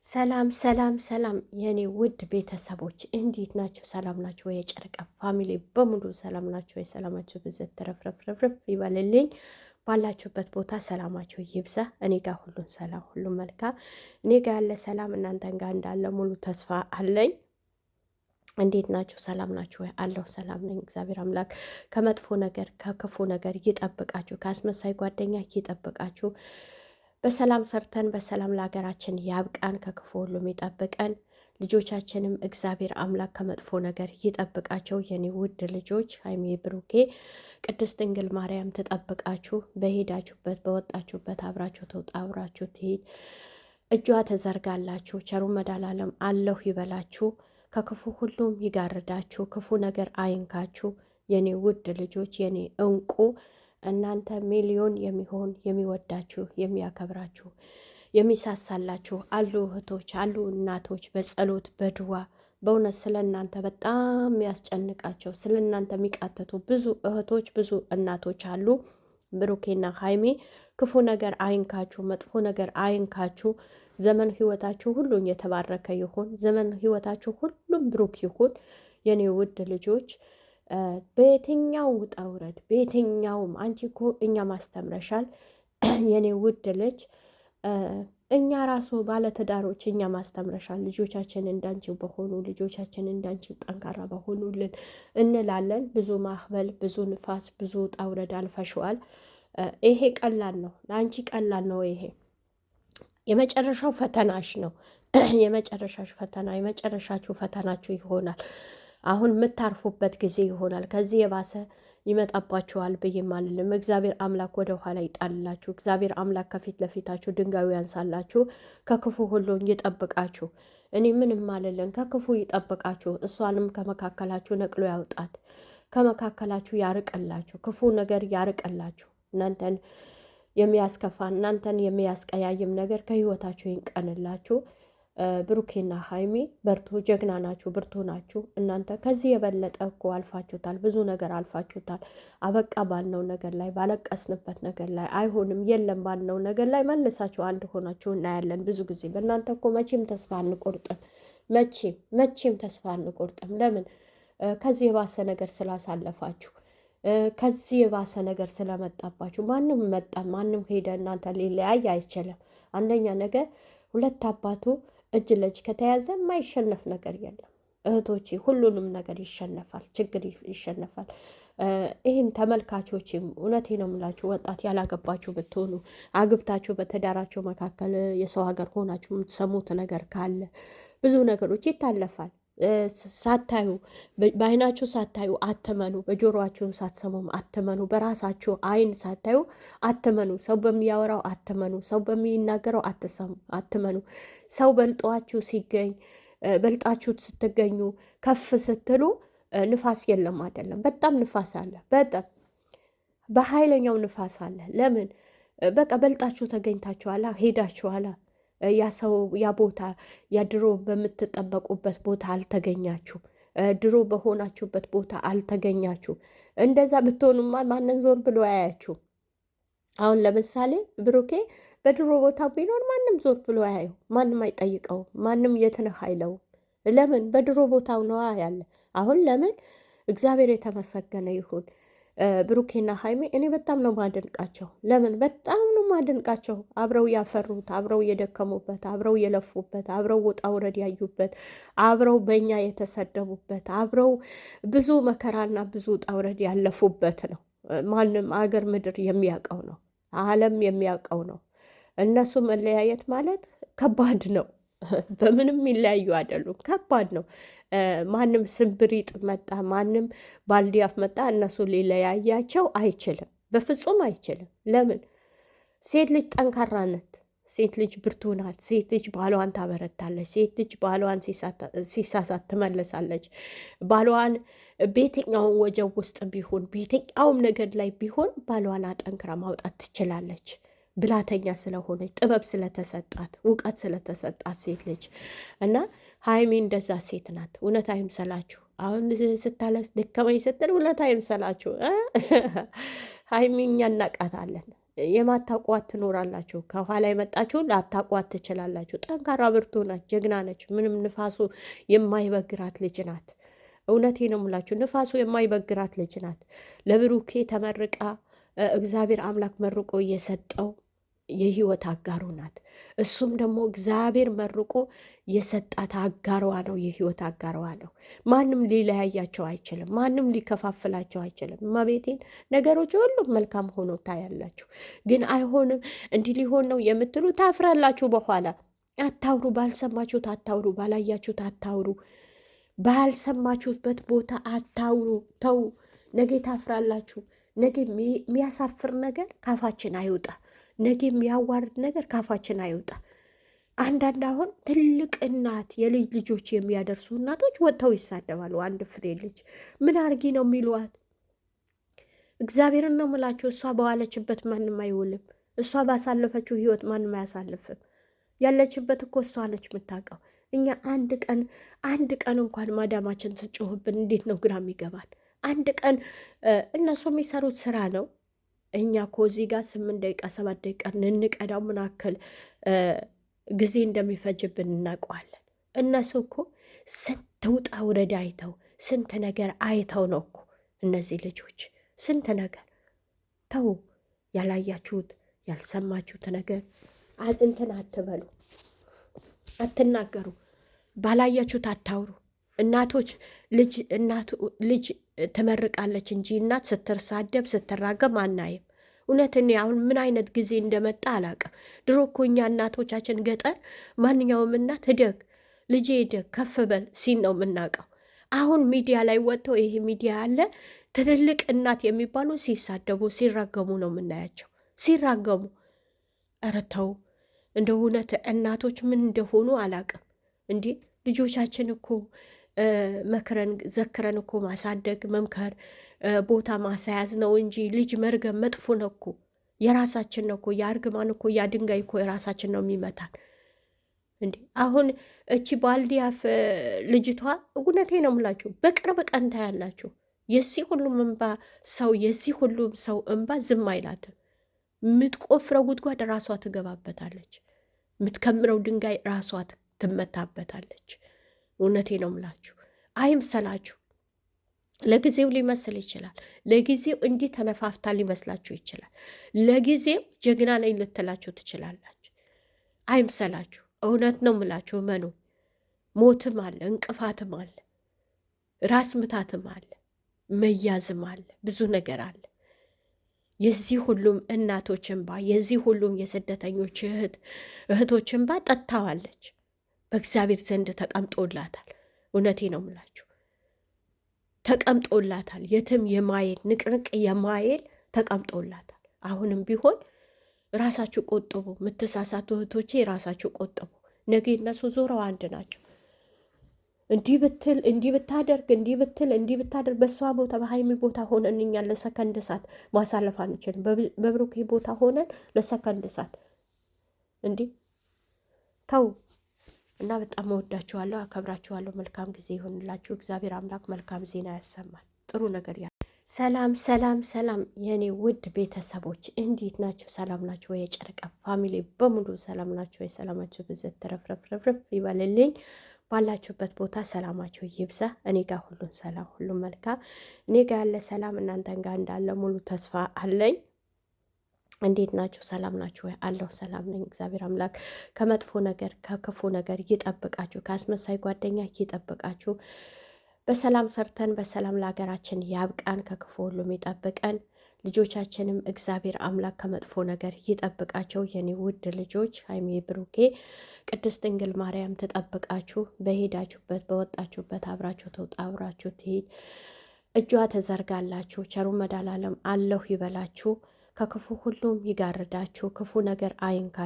ሰላም ሰላም ሰላም የኔ ውድ ቤተሰቦች እንዴት ናችሁ? ሰላም ናችሁ ወይ? የጨረቃ ፋሚሊ በሙሉ ሰላም ናችሁ ወይ? ሰላማችሁ ብዘት ተረፍረፍረፍረፍ ይበልልኝ። ባላችሁበት ቦታ ሰላማችሁ ይብዛ። እኔ ጋር ሁሉም ሰላም፣ ሁሉም መልካም። እኔ ጋር ያለ ሰላም እናንተን ጋር እንዳለ ሙሉ ተስፋ አለኝ። እንዴት ናችሁ? ሰላም ናችሁ ወይ? አለሁ ሰላም ነኝ። እግዚአብሔር አምላክ ከመጥፎ ነገር ከክፉ ነገር ይጠብቃችሁ፣ ከአስመሳይ ጓደኛ ይጠብቃችሁ። በሰላም ሰርተን በሰላም ለሀገራችን ያብቃን፣ ከክፉ ሁሉም ይጠብቀን። ልጆቻችንም እግዚአብሔር አምላክ ከመጥፎ ነገር ይጠብቃቸው። የኔ ውድ ልጆች ሀይሚ ብሩኬ፣ ቅድስት ድንግል ማርያም ትጠብቃችሁ። በሄዳችሁበት በወጣችሁበት አብራችሁ ትውጣ፣ አብራችሁ ትሄድ፣ እጇ ተዘርጋላችሁ። ቸሩ መድኃኔዓለም አለሁ ይበላችሁ፣ ከክፉ ሁሉም ይጋርዳችሁ፣ ክፉ ነገር አይንካችሁ። የኔ ውድ ልጆች የኔ እንቁ እናንተ ሚሊዮን የሚሆን የሚወዳችሁ የሚያከብራችሁ የሚሳሳላችሁ አሉ እህቶች አሉ እናቶች፣ በጸሎት በድዋ በእውነት ስለ እናንተ በጣም የሚያስጨንቃቸው ስለ እናንተ የሚቃተቱ ብዙ እህቶች ብዙ እናቶች አሉ። ብሩኬና ሀይሜ ክፉ ነገር አይንካችሁ፣ መጥፎ ነገር አይንካችሁ። ዘመን ህይወታችሁ ሁሉም የተባረከ ይሁን። ዘመን ህይወታችሁ ሁሉም ብሩክ ይሁን። የኔ ውድ ልጆች በየትኛው ውጣ ውረድ በየትኛውም አንቺ እኮ እኛ ማስተምረሻል የኔ ውድ ልጅ፣ እኛ ራሱ ባለትዳሮች እኛ ማስተምረሻል። ልጆቻችን እንዳንቺው በሆኑ ልጆቻችን እንዳንቺው ጠንካራ በሆኑልን እንላለን። ብዙ ማህበል ብዙ ንፋስ ብዙ ውጣ ውረድ አልፈሽዋል። ይሄ ቀላል ነው፣ ለአንቺ ቀላል ነው። ይሄ የመጨረሻው ፈተናሽ ነው። የመጨረሻሽ ፈተና የመጨረሻችሁ ፈተናችሁ ይሆናል። አሁን የምታርፉበት ጊዜ ይሆናል። ከዚህ የባሰ ይመጣባችኋል ብዬም አልልም። እግዚአብሔር አምላክ ወደ ኋላ ይጣልላችሁ። እግዚአብሔር አምላክ ከፊት ለፊታችሁ ድንጋዩ ያንሳላችሁ፣ ከክፉ ሁሉ ይጠብቃችሁ። እኔ ምንም አልልን፣ ከክፉ ይጠብቃችሁ። እሷንም ከመካከላችሁ ነቅሎ ያውጣት፣ ከመካከላችሁ ያርቅላችሁ፣ ክፉ ነገር ያርቅላችሁ። እናንተን የሚያስከፋ እናንተን የሚያስቀያይም ነገር ከህይወታችሁ ይንቀንላችሁ። ብሩኬና ሀይሚ በርቱ፣ ጀግና ናችሁ፣ ብርቱ ናችሁ። እናንተ ከዚህ የበለጠ እኮ አልፋችሁታል፣ ብዙ ነገር አልፋችሁታል። አበቃ ባልነው ነገር ላይ ባለቀስንበት ነገር ላይ አይሆንም የለም ባልነው ነገር ላይ መልሳችሁ አንድ ሆናችሁ እናያለን። ብዙ ጊዜ በእናንተ እኮ መቼም ተስፋ አንቆርጥም፣ መቼም ተስፋ አንቆርጥም። ለምን? ከዚህ የባሰ ነገር ስላሳለፋችሁ፣ ከዚህ የባሰ ነገር ስለመጣባችሁ። ማንም መጣ ማንም ሄደ እናንተ ሊለያይ አይችልም። አንደኛ ነገር ሁለት አባቱ እጅ ለእጅ ከተያዘ የማይሸነፍ ነገር የለም እህቶቼ። ሁሉንም ነገር ይሸነፋል፣ ችግር ይሸነፋል። ይህን ተመልካቾችም እውነቴ ነው የምላችሁ፣ ወጣት ያላገባችሁ ብትሆኑ አግብታችሁ በትዳራችሁ መካከል የሰው ሀገር ሆናችሁ የምትሰሙት ነገር ካለ ብዙ ነገሮች ይታለፋል። ሳታዩ በአይናችሁ ሳታዩ አትመኑ፣ በጆሮአችሁ ሳትሰሙም አትመኑ፣ በራሳችሁ አይን ሳታዩ አትመኑ። ሰው በሚያወራው አትመኑ፣ ሰው በሚናገረው አትመኑ። ሰው በልጧችሁ ሲገኝ በልጣችሁ ስትገኙ ከፍ ስትሉ ንፋስ የለም አይደለም፣ በጣም ንፋስ አለ፣ በጣም በኃይለኛው ንፋስ አለ። ለምን? በቃ በልጣችሁ ተገኝታችኋላ፣ ሄዳችኋላ። ያ ሰው ያ ቦታ ያ ድሮ በምትጠበቁበት ቦታ አልተገኛችሁ፣ ድሮ በሆናችሁበት ቦታ አልተገኛችሁ። እንደዛ ብትሆኑማ ማንን ዞር ብሎ አያችሁ? አሁን ለምሳሌ ብሩኬ በድሮ ቦታ ቢኖር ማንም ዞር ብሎ አያየው፣ ማንም አይጠይቀው፣ ማንም የት ነህ አይለው። ለምን? በድሮ ቦታው ነዋ ያለ። አሁን ለምን? እግዚአብሔር የተመሰገነ ይሁን። ብሩኬና ሀይሜ እኔ በጣም ነው ማደንቃቸው። ለምን? በጣም ነው ማደንቃቸው። አብረው ያፈሩት፣ አብረው የደከሙበት፣ አብረው የለፉበት፣ አብረው ውጣ ውረድ ያዩበት፣ አብረው በእኛ የተሰደቡበት፣ አብረው ብዙ መከራና ብዙ ውጣ ውረድ ያለፉበት ነው። ማንም አገር ምድር የሚያውቀው ነው፣ ዓለም የሚያውቀው ነው። እነሱ መለያየት ማለት ከባድ ነው። በምንም ይለያዩ አይደሉም፣ ከባድ ነው። ማንም ስንብሪጥ መጣ ማንም ባልዲያፍ መጣ እነሱ ሊለያያቸው አይችልም፣ በፍጹም አይችልም። ለምን? ሴት ልጅ ጠንካራ ናት፣ ሴት ልጅ ብርቱ ናት፣ ሴት ልጅ ባሏን ታበረታለች፣ ሴት ልጅ ባሏን ሲሳሳት ትመልሳለች። ባሏን በየትኛውም ወጀብ ውስጥ ቢሆን በየትኛውም ነገር ላይ ቢሆን ባሏን አጠንክራ ማውጣት ትችላለች። ብላተኛ ስለሆነች ጥበብ ስለተሰጣት እውቀት ስለተሰጣት ሴት ልጅ እና ሀይሚ እንደዛ ሴት ናት። እውነት አይምሰላችሁ። አሁን ስታለስ ደከመኝ ስትል እውነት አይምሰላችሁ። ሀይሚ እኛ እናቃታለን። የማታቋት ትኖራላችሁ። ከኋላ የመጣችሁ ላታቋት ትችላላችሁ። ጠንካራ ብርቱ ናት፣ ጀግና ነች። ምንም ንፋሱ የማይበግራት ልጅ ናት። እውነቴ ነው የምላችሁ፣ ንፋሱ የማይበግራት ልጅ ናት። ለብሩኬ ተመርቃ እግዚአብሔር አምላክ መርቆ እየሰጠው የህይወት አጋሩ ናት። እሱም ደግሞ እግዚአብሔር መርቆ የሰጣት አጋሯ ነው፣ የህይወት አጋሯ ነው። ማንም ሊለያያቸው አይችልም። ማንም ሊከፋፍላቸው አይችልም። እመቤቴን ነገሮች ሁሉም መልካም ሆኖ ታያላችሁ። ግን አይሆንም እንዲህ ሊሆን ነው የምትሉ ታፍራላችሁ። በኋላ አታውሩ፣ ባልሰማችሁት አታውሩ፣ ባላያችሁት አታውሩ፣ ባልሰማችሁበት ቦታ አታውሩ። ተው፣ ነገ ታፍራላችሁ። ነገ የሚያሳፍር ነገር ካፋችን አይውጣ። ነገ የሚያዋርድ ነገር ካፋችን አይውጣ። አንዳንድ አሁን ትልቅ እናት የልጅ ልጆች የሚያደርሱ እናቶች ወጥተው ይሳደባሉ። አንድ ፍሬ ልጅ ምን አርጊ ነው የሚሏት? እግዚአብሔርን ነው ምላችሁ። እሷ በዋለችበት ማንም አይውልም። እሷ ባሳለፈችው ህይወት ማንም አያሳልፍም። ያለችበት እኮ እሷ ነች የምታውቀው። እኛ አንድ ቀን እንኳን ማዳማችን ስጮህብን እንዴት ነው ግራ የሚገባል? አንድ ቀን እነሱ የሚሰሩት ስራ ነው። እኛ እኮ እዚህ ጋር 8 ደቂቃ 7 ደቂቃ እንቀዳው ምን ያክል ጊዜ እንደሚፈጅብን እናውቀዋለን። እነሱ እኮ ስንት ውጣ ውረድ አይተው ስንት ነገር አይተው ነው እኮ እነዚህ ልጆች ስንት ነገር። ተው፣ ያላያችሁት ያልሰማችሁት ነገር እንትን አትበሉ፣ አትናገሩ፣ ባላያችሁት አታውሩ። እናቶች ልጅ ትመርቃለች እንጂ እናት ስትሳደብ ስትራገም አናይም። እውነት እኔ አሁን ምን አይነት ጊዜ እንደመጣ አላውቅም። ድሮ እኮ እኛ እናቶቻችን ገጠር ማንኛውም እናት እደግ ልጄ እደግ ከፍ በል ሲል ነው የምናውቀው። አሁን ሚዲያ ላይ ወጥተው ይሄ ሚዲያ ያለ ትልልቅ እናት የሚባሉ ሲሳደቡ ሲራገሙ ነው የምናያቸው። ሲራገሙ ኧረ ተው፣ እንደ እውነት እናቶች ምን እንደሆኑ አላውቅም። እንዲህ ልጆቻችን እኮ መክረን ዘክረን እኮ ማሳደግ መምከር ቦታ ማሳያዝ ነው እንጂ ልጅ መርገም መጥፎ ነው እኮ። የራሳችን ነው እኮ የአርግማን እኮ ድንጋይ እኮ የራሳችን ነው የሚመታን። እንዴ አሁን እቺ ባልዲያፍ ልጅቷ እውነቴ ነው የምላችሁ በቅርብ ቀን ታያላችሁ። የዚህ ሁሉም እንባ ሰው የዚህ ሁሉም ሰው እንባ ዝም አይላትም። የምትቆፍረው ጉድጓድ ራሷ ትገባበታለች። የምትከምረው ድንጋይ ራሷ ትመታበታለች። እውነቴ ነው የምላችሁ አይምሰላችሁ። ለጊዜው ሊመስል ይችላል። ለጊዜው እንዲህ ተነፋፍታ ሊመስላችሁ ይችላል። ለጊዜው ጀግና ነኝ ልትላችሁ ትችላላችሁ። አይምሰላችሁ። እውነት ነው የምላችሁ መኑ ሞትም አለ፣ እንቅፋትም አለ፣ ራስ ምታትም አለ፣ መያዝም አለ፣ ብዙ ነገር አለ። የዚህ ሁሉም እናቶች እንባ የዚህ ሁሉም የስደተኞች እህቶች እንባ ጠጥታዋለች። በእግዚአብሔር ዘንድ ተቀምጦላታል። እውነቴ ነው የምላችሁ ተቀምጦላታል። የትም የማይል ንቅንቅ የማይል ተቀምጦላታል። አሁንም ቢሆን ራሳችሁ ቆጥቡ። የምትሳሳቱ እህቶቼ ራሳችሁ ቆጥቡ። ነገ እነሱ ዞረው አንድ ናቸው። እንዲህ ብትል እንዲህ ብታደርግ እንዲህ ብታደርግ በሷ ቦታ በሀይሚ ቦታ ሆነን እኛ ለሰከንድ ሰዓት ማሳለፍ አንችልም። በብሩኬ ቦታ ሆነን ለሰከንድ ሰዓት እንዲህ ተው እና በጣም እወዳችኋለሁ፣ አከብራችኋለሁ። መልካም ጊዜ ይሆንላችሁ። እግዚአብሔር አምላክ መልካም ዜና ያሰማል። ጥሩ ነገር ሰላም ሰላም ሰላም የኔ ውድ ቤተሰቦች እንዴት ናችሁ? ሰላም ናችሁ ወይ? የጨረቃ ፋሚሊ በሙሉ ሰላም ናችሁ ወይ? ሰላማችሁ ብዘት ተረፍረፍረፍረፍ ይበልልኝ። ባላችሁበት ቦታ ሰላማችሁ ይብዛ። እኔ ጋር ሁሉም ሰላም፣ ሁሉም መልካም። እኔ ጋር ያለ ሰላም እናንተን ጋር እንዳለ ሙሉ ተስፋ አለኝ። እንዴት ናችሁ? ሰላም ናችሁ ወይ? አለሁ ሰላም ነኝ። እግዚአብሔር አምላክ ከመጥፎ ነገር ከክፉ ነገር ይጠብቃችሁ፣ ከአስመሳይ ጓደኛ ይጠብቃችሁ። በሰላም ሰርተን በሰላም ለሀገራችን ያብቃን፣ ከክፉ ሁሉም ይጠብቀን። ልጆቻችንም እግዚአብሔር አምላክ ከመጥፎ ነገር ይጠብቃቸው። የኔ ውድ ልጆች ሀይሚ ብሩኬ፣ ቅድስት ድንግል ማርያም ትጠብቃችሁ። በሄዳችሁበት በወጣችሁበት አብራችሁ ትውጣ፣ አብራችሁ ትሄድ፣ እጇ ተዘርጋላችሁ። ቸሩ መድኃኔዓለም አለሁ ይበላችሁ፣ ከክፉ ሁሉም ይጋርዳችሁ፣ ክፉ ነገር አይንካ።